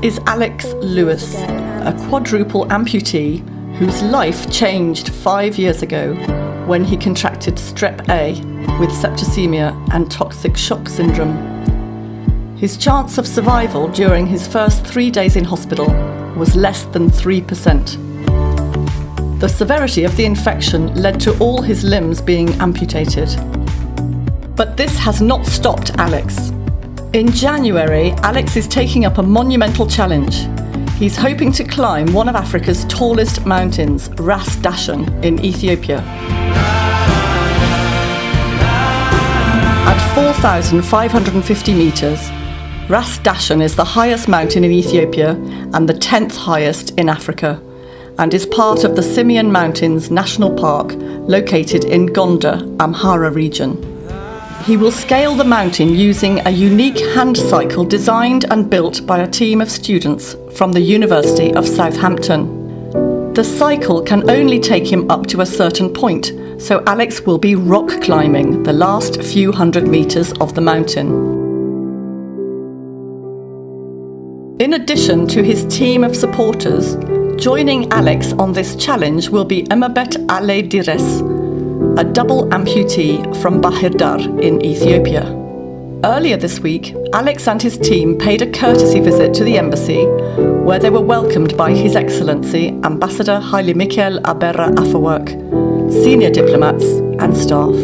is Alex Lewis, a quadruple amputee whose life changed 5 years ago when he contracted strep A with septicemia and toxic shock syndrome. His chance of survival during his first 3 days in hospital was less than 3%. The severity of the infection led to all his limbs being amputated. But this has not stopped Alex. In January, Alex is taking up a monumental challenge. He's hoping to climb one of Africa's tallest mountains, Ras Dashen in Ethiopia. At 4,550 metres, Ras Dashen is the highest mountain in Ethiopia and the 10th highest in Africa, and is part of the Simien Mountains National Park located in Gondar, Amhara region. He will scale the mountain using a unique hand cycle designed and built by a team of students from the University of Southampton. The cycle can only take him up to a certain point, so Alex will be rock climbing the last few hundred metres of the mountain. In addition to his team of supporters, joining Alex on this challenge will be Emabet Ale Dires, a double amputee from Bahir Dar in Ethiopia. Earlier this week, Alex and his team paid a courtesy visit to the embassy, where they were welcomed by His Excellency Ambassador Haile Michael Abera Afewerk, senior diplomats and staff.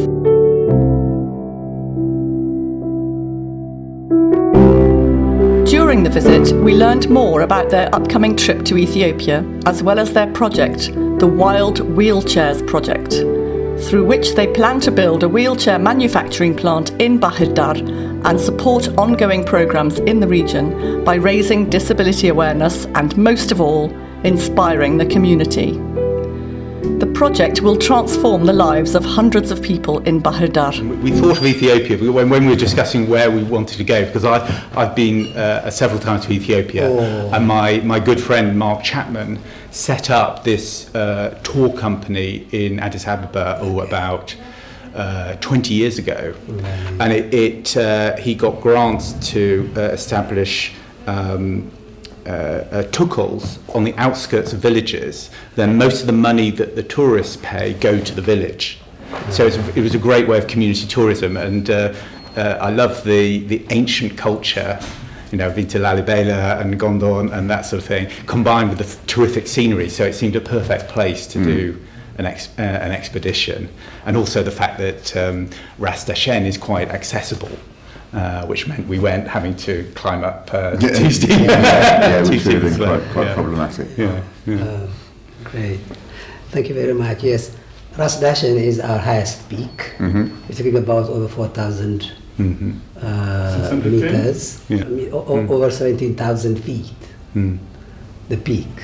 During the visit, we learned more about their upcoming trip to Ethiopia, as well as their project, the Wild Wheelchairs Project, through which they plan to build a wheelchair manufacturing plant in Bahir Dar and support ongoing programs in the region by raising disability awareness and, most of all, inspiring the community. The project will transform the lives of hundreds of people in Bahir Dar. We thought of Ethiopia when we were discussing where we wanted to go, because I've been several times to Ethiopia, and my good friend Mark Chapman set up this tour company in Addis Ababa about 20 years ago, and he got grants to establish tukals on the outskirts of villages. Then most of the money that the tourists pay go to the village. So it was a great way of community tourism, and I love the ancient culture, you know, Vita Lalibela and Gondor and that sort of thing, combined with the terrific scenery. So it seemed a perfect place to do an expedition, and also the fact that Ras Dashen is quite accessible. Which meant we weren't having to climb up too steep. Which would have been quite problematic. Great. Thank you very much. Yes, Ras Dashen is our highest peak. We're talking about over 4,000 meters, over 17,000 feet, the peak.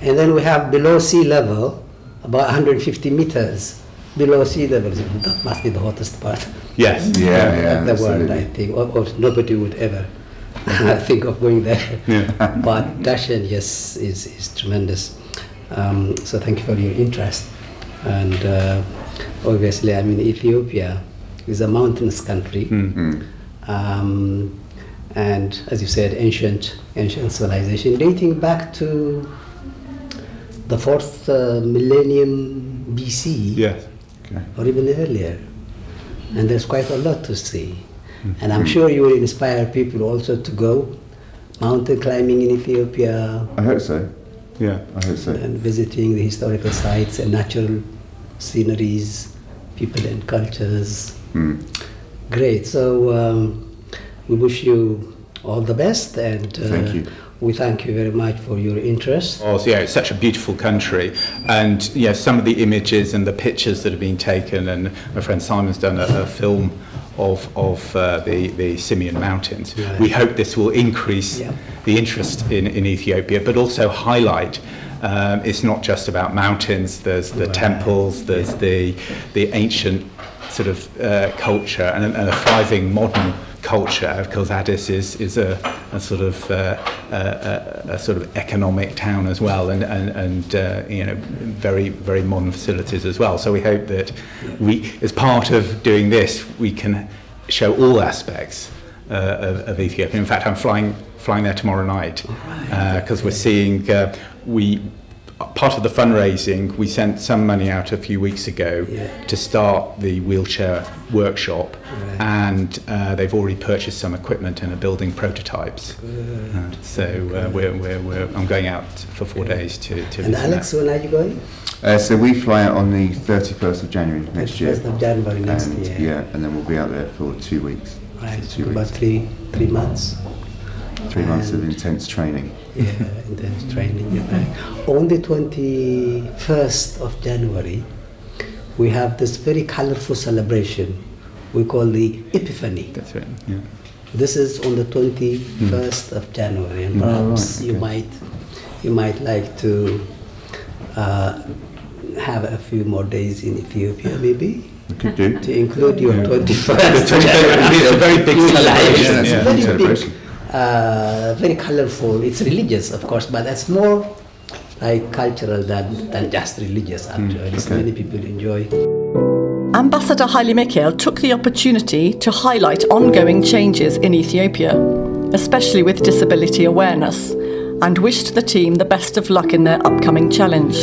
And then we have below sea level, about 150 meters below sea level. That must be the hottest part. Yes. Of the world, I think. Or nobody would ever think of going there. But Dashen, yes, is tremendous. So thank you for your interest. And obviously, I mean, Ethiopia is a mountainous country. And as you said, ancient civilization dating back to the 4th millennium BC. Yes. Or even earlier. And there's quite a lot to see. And I'm sure you will inspire people also to go mountain climbing in Ethiopia. I hope so. Yeah, I hope so. And visiting the historical sites and natural sceneries, people and cultures. Great. So we wish you all the best, and thank you. We thank you very much for your interest. Oh, yeah, it's such a beautiful country, and yeah, some of the images and the pictures that have been taken, and my friend Simon's done a film of the Simien Mountains. We hope this will increase the interest in Ethiopia, but also highlight it's not just about mountains. There's the temples, there's the ancient sort of culture, and a thriving modern culture, because Addis is a sort of economic town as well, and you know, very modern facilities as well. So we hope that we, as part of doing this, we can show all aspects of Ethiopia. In fact, I'm flying flying there tomorrow night because we're seeing part of the fundraising, we sent some money out a few weeks ago to start the wheelchair workshop, and they've already purchased some equipment and are building prototypes. So I'm going out for 4 days to And Alex, when are you going? So we fly out on the 31st of January next year. 31st of January next year. Yeah, and then we'll be out there for 2 weeks. Right, so about 3 months. 3 months of intense training. Yeah, intense training. You're right. On the 21st of January, we have this very colorful celebration we call the Epiphany. That's right. Yeah. This is on the 21st of January, and perhaps you might like to have a few more days in Ethiopia, maybe. We could do. To include your 21st. It's a very big celebration. It's very big. Very colorful. It's religious, of course, but that's more like cultural than just religious, actually. So many people enjoy. Ambassador Haile Mikhail took the opportunity to highlight ongoing changes in Ethiopia, especially with disability awareness, and wished the team the best of luck in their upcoming challenge.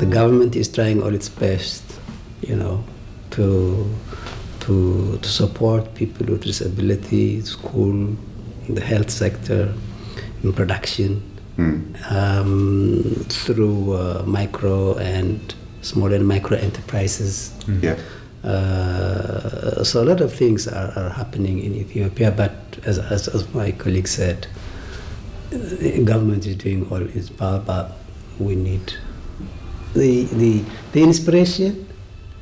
The government is trying all its best, to support people with disability, school, the health sector, in production, through micro and small and micro enterprises. So a lot of things are happening in Ethiopia, but as my colleague said, the government is doing all its power, but we need the inspiration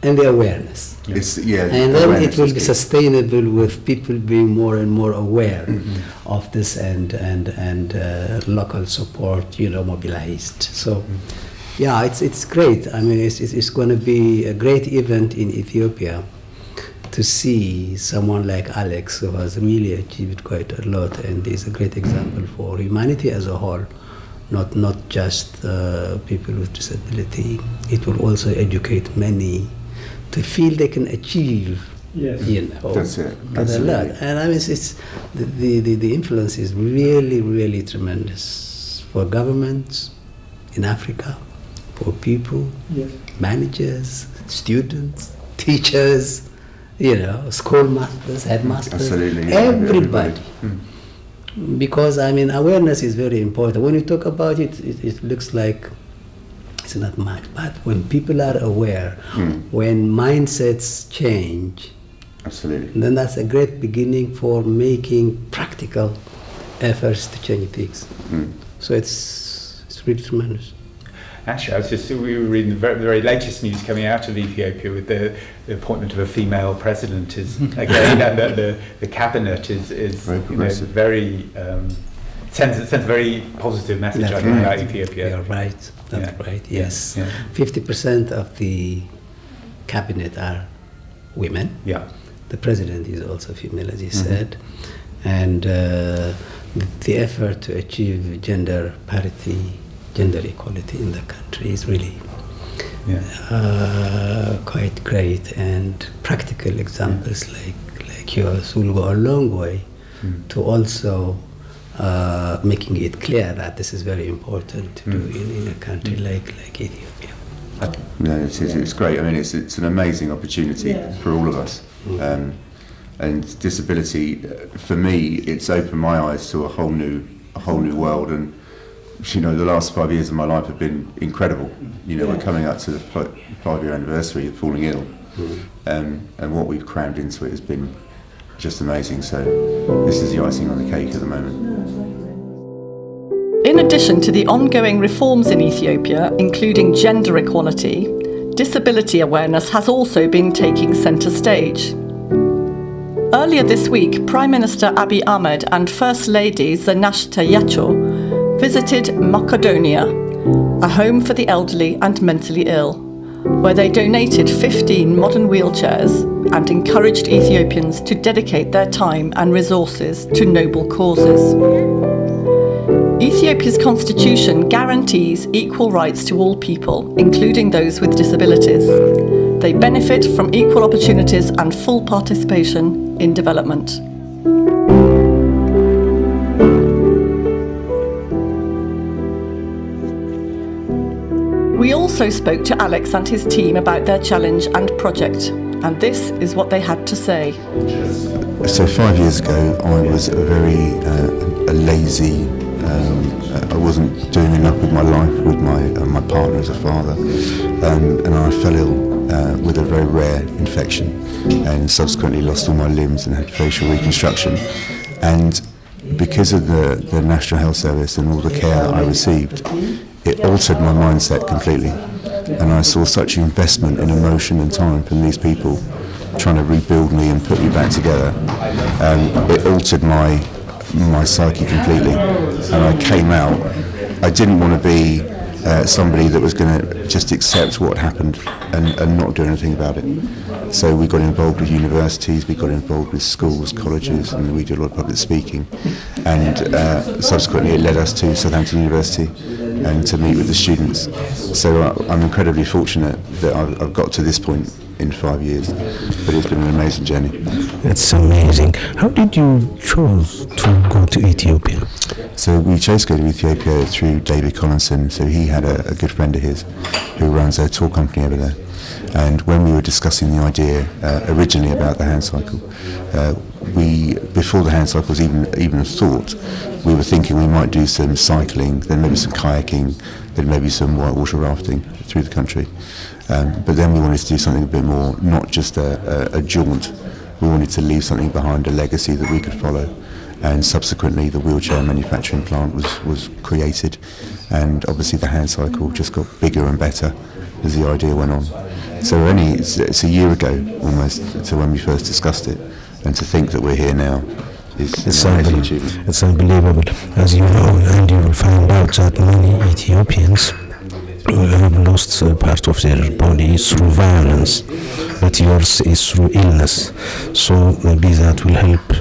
and the awareness. And then it will be sustainable with people being more and more aware of this and local support, mobilized. So, yeah, it's great. I mean, it's going to be a great event in Ethiopia to see someone like Alex, who has really achieved quite a lot, and is a great example for humanity as a whole. Not just people with disability. It will also educate many to feel they can achieve. That's it. A lot. And I mean, it's the influence is really tremendous for governments in Africa, for people, managers, students, teachers, schoolmasters, headmasters, everybody. Because I mean, awareness is very important. When you talk about it, it looks like it's not much. But when people are aware, when mindsets change, then that's a great beginning for making practical efforts to change things. So it's really tremendous. Actually, we were reading the very latest news coming out of Ethiopia with the appointment of a female president is again, and the cabinet is very sends a very positive message about Ethiopia. You're right. That's right. Yes, 50% of the cabinet are women. Yeah, the president is also female, as you said, and the effort to achieve gender parity, gender equality in the country is really quite great, and practical examples like yours will go a long way to also making it clear that this is very important to do in a country like Ethiopia. It's great. I mean, it's an amazing opportunity for all of us. And disability, for me, it's opened my eyes to a whole new world. And the last 5 years of my life have been incredible. We're coming up to the 5-year anniversary of falling ill, and what we've crammed into it has been just amazing. So this is the icing on the cake at the moment. In addition to the ongoing reforms in Ethiopia, including gender equality, disability awareness has also been taking centre stage. Earlier this week, Prime Minister Abiy Ahmed and First Lady Zinashta Yacho visited Macedonia, a home for the elderly and mentally ill, where they donated 15 modern wheelchairs and encouraged Ethiopians to dedicate their time and resources to noble causes. Ethiopia's constitution guarantees equal rights to all people, including those with disabilities. They benefit from equal opportunities and full participation in development. We also spoke to Alex and his team about their challenge and project, and this is what they had to say. So 5 years ago, I was a very lazy. I wasn't doing enough with my life, with my partner as a father, and I fell ill with a very rare infection, and subsequently lost all my limbs and had facial reconstruction. And because of the National Health Service and all the care that I received, it altered my mindset completely. And I saw such investment in emotion and time from these people trying to rebuild me and put me back together. It altered my psyche completely. And I came out, I didn't want to be somebody that was going to just accept what happened and not do anything about it. So we got involved with universities, we got involved with schools, colleges, and we did a lot of public speaking. And subsequently it led us to Southampton University and to meet with the students. So I'm incredibly fortunate that I've got to this point in 5 years, but it's been an amazing journey. It's amazing. How did you choose to go to Ethiopia? So we chose to go to Ethiopia through David Collinson. So he had a good friend of his who runs a tour company over there. And when we were discussing the idea originally about the hand cycle, before the hand cycle was even a thought, we were thinking we might do some cycling, then maybe some kayaking, then maybe some whitewater rafting through the country. But then we wanted to do something a bit more, not just a jaunt. We wanted to leave something behind, a legacy that we could follow. And subsequently the wheelchair manufacturing plant was created, and obviously the hand cycle just got bigger and better as the idea went on. So it's a year ago almost to when we first discussed it, and to think that we're here now is an amazing achievement. It's unbelievable. As you know, and you will find out that many Ethiopians have lost part of their body through violence, but yours is through illness. So maybe that will help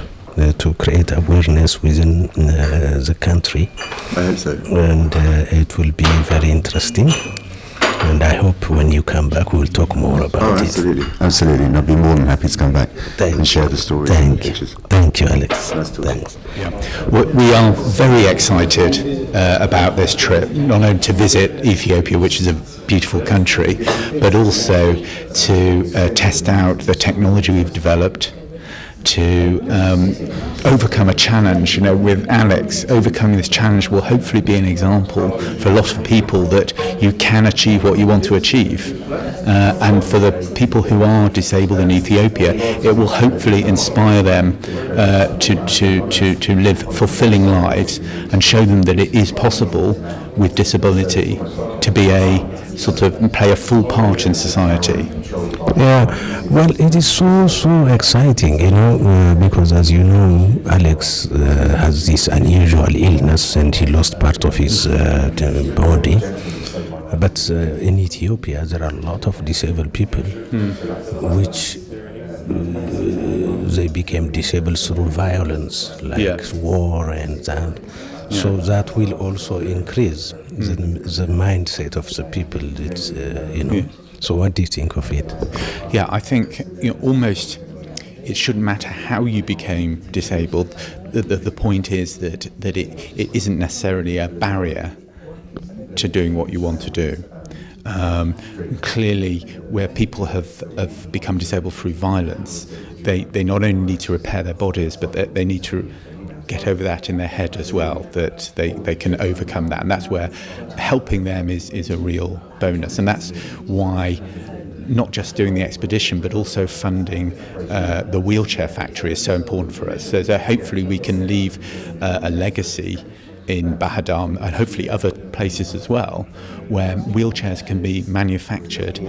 to create awareness within the country. I hope so. And it will be very interesting. And I hope when you come back we will talk more about it. Absolutely, absolutely. And I'd be more than happy to come back and share the story. Thank you, Alex. Thanks. Yeah. We are very excited about this trip, not only to visit Ethiopia, which is a beautiful country, but also to test out the technology we've developed, to overcome a challenge. You know, with Alex, overcoming this challenge will hopefully be an example for a lot of people that you can achieve what you want to achieve. And for the people who are disabled in Ethiopia, it will hopefully inspire them to live fulfilling lives and show them that it is possible with disability to be play a full part in society. Yeah, well, it is so exciting, you know, because as you know, Alex has this unusual illness and he lost part of his body. But in Ethiopia, there are a lot of disabled people, which they became disabled through violence, like war and that. So that will also increase the mindset of the people. It's, you know. So what do you think of it? Yeah, I think almost it shouldn't matter how you became disabled. The point is that it isn't necessarily a barrier to doing what you want to do. Clearly, where people have become disabled through violence, they not only need to repair their bodies, but they need to get over that in their head as well, that they can overcome that, and that's where helping them is a real bonus. And that's why not just doing the expedition but also funding the wheelchair factory is so important for us. So hopefully we can leave a legacy in Bahadam and hopefully other places as well, where wheelchairs can be manufactured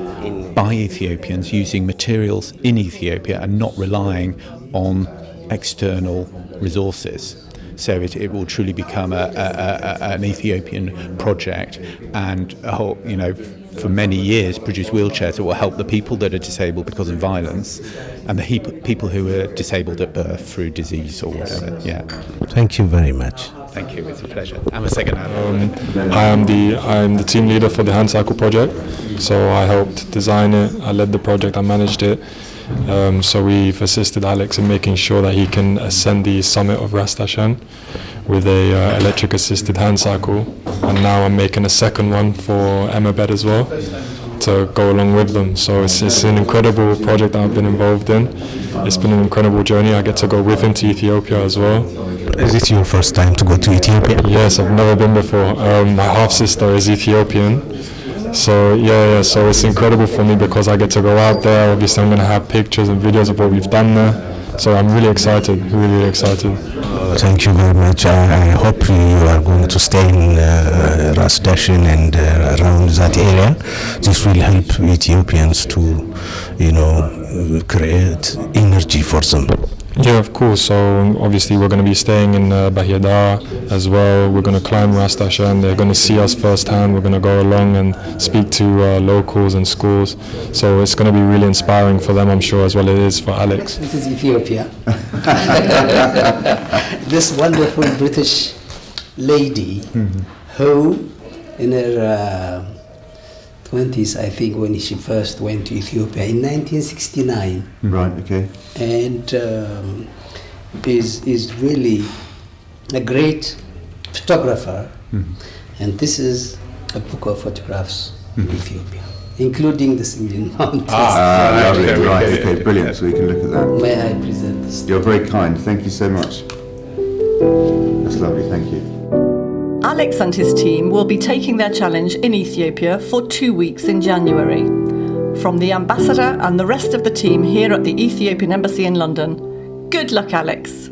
by Ethiopians using materials in Ethiopia and not relying on external resources. So it will truly become an Ethiopian project, and for many years produce wheelchairs that will help the people that are disabled because of violence, and the people who are disabled at birth through disease or whatever. Yeah. Thank you very much. Thank you. It's a pleasure. I'm a second hand. I am the team leader for the Hand Cycle project. So I helped design it. I led the project. I managed it. So we've assisted Alex in making sure that he can ascend the summit of Ras Dashen, with a electric assisted hand cycle, and now I'm making a second one for Emma Bed as well to go along with them. So it's an incredible project that I've been involved in. It's been an incredible journey. I get to go with him to Ethiopia as well. Is it your first time to go to Ethiopia? Yes, I've never been before. My half-sister is Ethiopian. So yeah, so it's incredible for me because I get to go out there. Obviously I'm going to have pictures and videos of what we've done there. So I'm really excited, really excited. Thank you very much. I hope you are going to stay in Ras Dashen and around that area. This will help Ethiopians to, create energy for them. Yeah, of course. So obviously we're going to be staying in Bahiyada as well. We're going to climb Ras Dashen. They're going to see us firsthand. We're going to go along and speak to locals and schools. So it's going to be really inspiring for them, I'm sure, as well as it is for Alex. This is Ethiopia. This wonderful British lady who, in her 20s, I think, when she first went to Ethiopia in 1969. Right, okay. And is really a great photographer. And this is a book of photographs of Ethiopia, including the Simien Mountains. Lovely, right, okay, brilliant, so we can look at that. May I present this? You're very kind, thank you so much. That's lovely, thank you. Alex and his team will be taking their challenge in Ethiopia for 2 weeks in January. From the ambassador and the rest of the team here at the Ethiopian Embassy in London, good luck, Alex.